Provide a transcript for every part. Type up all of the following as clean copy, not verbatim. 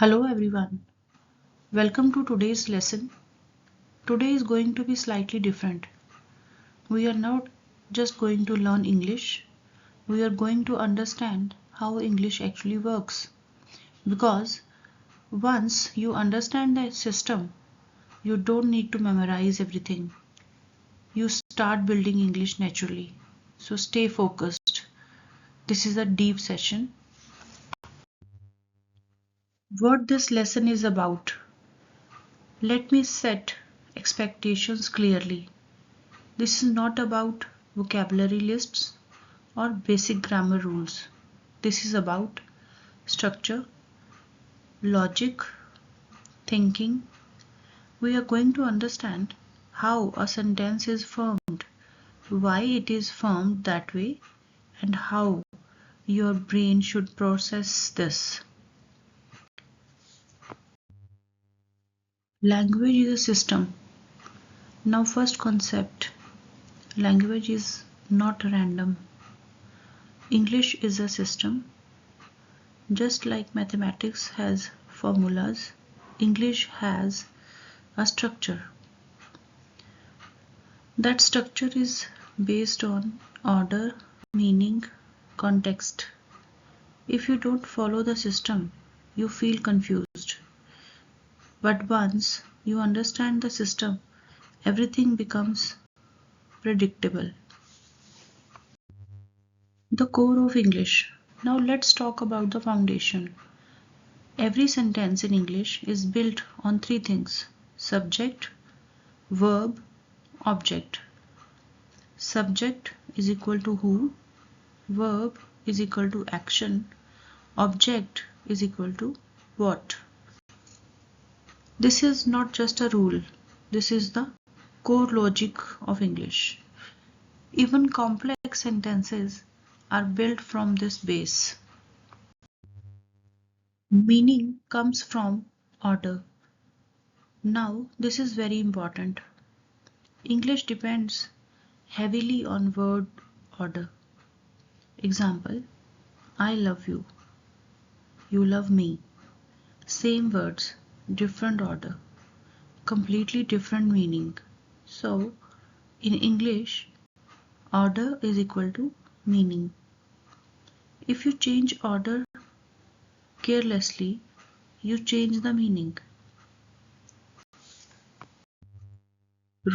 Hello everyone, welcome to today's lesson. Today is going to be slightly different. We are not just going to learn English, we are going to understand how English actually works. Because once you understand the system, you don't need to memorize everything. You start building English naturally. So stay focused. This is a deep session. What this lesson is about. Let me set expectations clearly. This is not about vocabulary lists or basic grammar rules. This is about structure, logic, thinking. We are going to understand how a sentence is formed, why it is formed that way, and how your brain should process this. Language is a system. Now, first concept, language is not random. English is a system. Just like mathematics has formulas, English has a structure. That structure is based on order, meaning, context. If you don't follow the system, you feel confused. But once you understand the system, everything becomes predictable. The core of English. Now let's talk about the foundation. Every sentence in English is built on three things: subject, verb, object. Subject is equal to who, verb is equal to action, object is equal to what. This is not just a rule, this is the core logic of English. Even complex sentences are built from this base. Meaning comes from order. Now, this is very important. English depends heavily on word order. Example, I love you, you love me. Same words, different order, completely different meaning. So, in English, order is equal to meaning. If you change order carelessly, you change the meaning.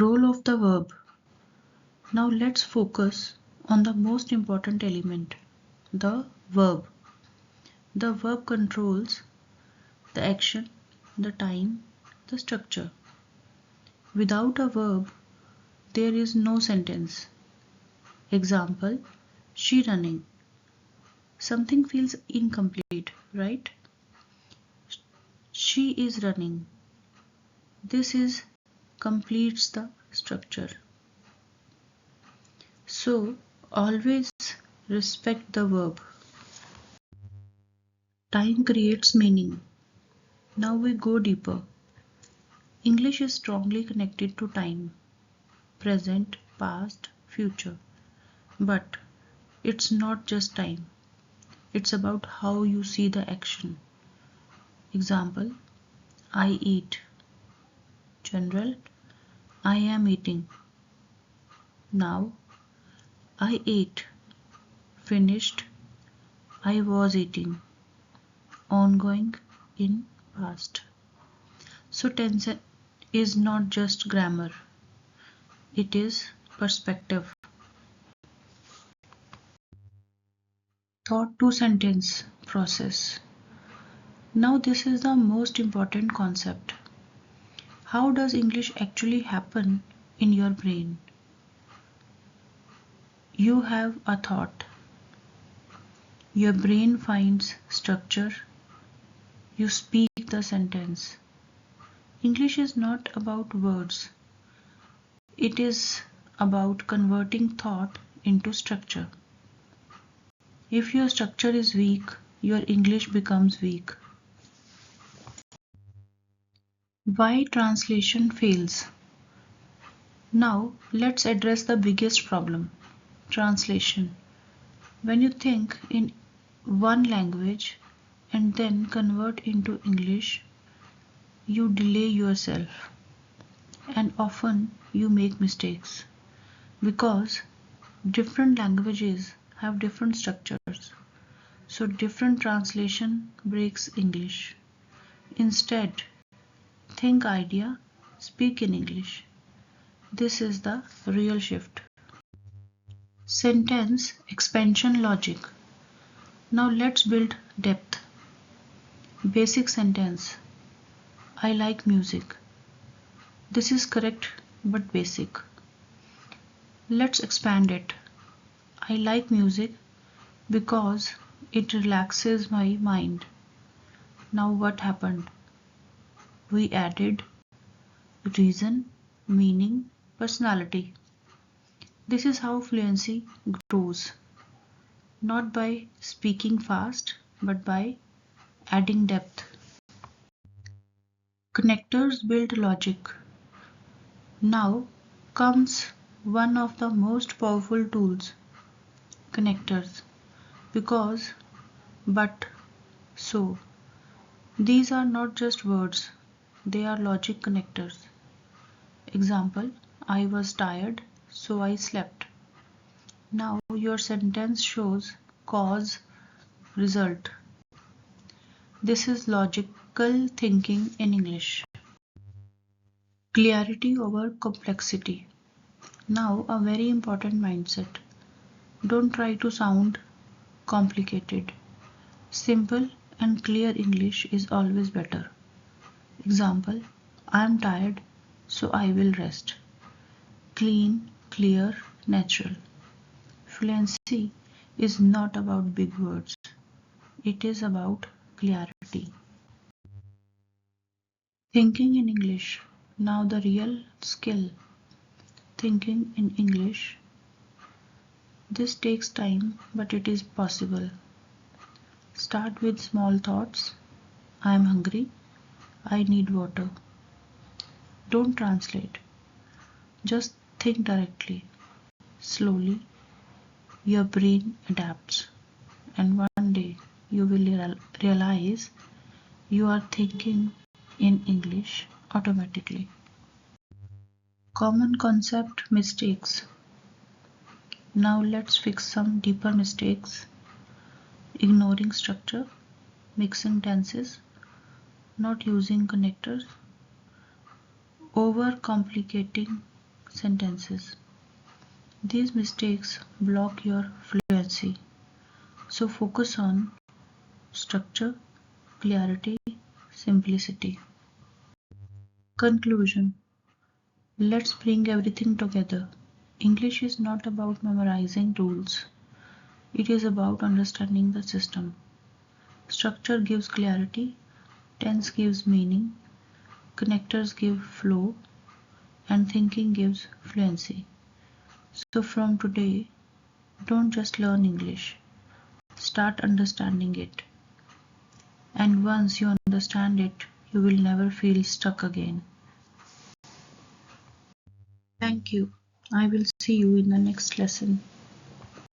Role of the verb. Now let's focus on the most important element, the verb. The verb controls the action, the time, the structure. Without a verb, there is no sentence. Example, she running. Something feels incomplete, right? She is running. This is completes the structure. So always respect the verb. Time creates meaning. Now we go deeper. English is strongly connected to time, present, past, future. But it's not just time. It's about how you see the action. Example, I eat. General, I am eating. Now, I ate. Finished, I was eating. Ongoing, in past. So tense is not just grammar. It is perspective. Thought to sentence process. Now this is the most important concept. How does English actually happen in your brain? You have a thought. Your brain finds structure. You speak the sentence. English is not about words. It is about converting thought into structure. If your structure is weak, your English becomes weak. Why translation fails? Now let's address the biggest problem, translation. When you think in one language, and then convert into English, you delay yourself and often you make mistakes because different languages have different structures. So different translation breaks English. Instead, think idea, speak in English. This is the real shift. Sentence expansion logic. Now let's build depth. Basic sentence. I like music. This is correct but basic. Let's expand it. I like music because it relaxes my mind. Now what happened? We added reason, meaning, personality. This is how fluency grows, not by speaking fast, but by adding depth. Connectors build logic. Now comes one of the most powerful tools, connectors. Because, but, so. These are not just words, they are logic connectors. Example, I was tired, so I slept. Now your sentence shows cause, result. This is logical thinking in English. Clarity over complexity. Now a very important mindset. Don't try to sound complicated. Simple and clear English is always better. Example, I am tired, so I will rest. Clean, clear, natural. Fluency is not about big words. It is about clarity. Thinking in English. Now the real skill. Thinking in English. This takes time, but it is possible. Start with small thoughts. I am hungry. I need water. Don't translate. Just think directly. Slowly, your brain adapts. And one day, you will realize you are thinking in English automatically. Common concept mistakes. Now let's fix some deeper mistakes. Ignoring structure, mixing tenses, not using connectors, overcomplicating sentences. These mistakes block your fluency. So focus on structure, clarity, simplicity. Conclusion. Let's bring everything together. English is not about memorizing rules. It is about understanding the system. Structure gives clarity, tense gives meaning, connectors give flow, and thinking gives fluency. So from today, don't just learn English, start understanding it. And once you understand it, you will never feel stuck again. Thank you. I will see you in the next lesson.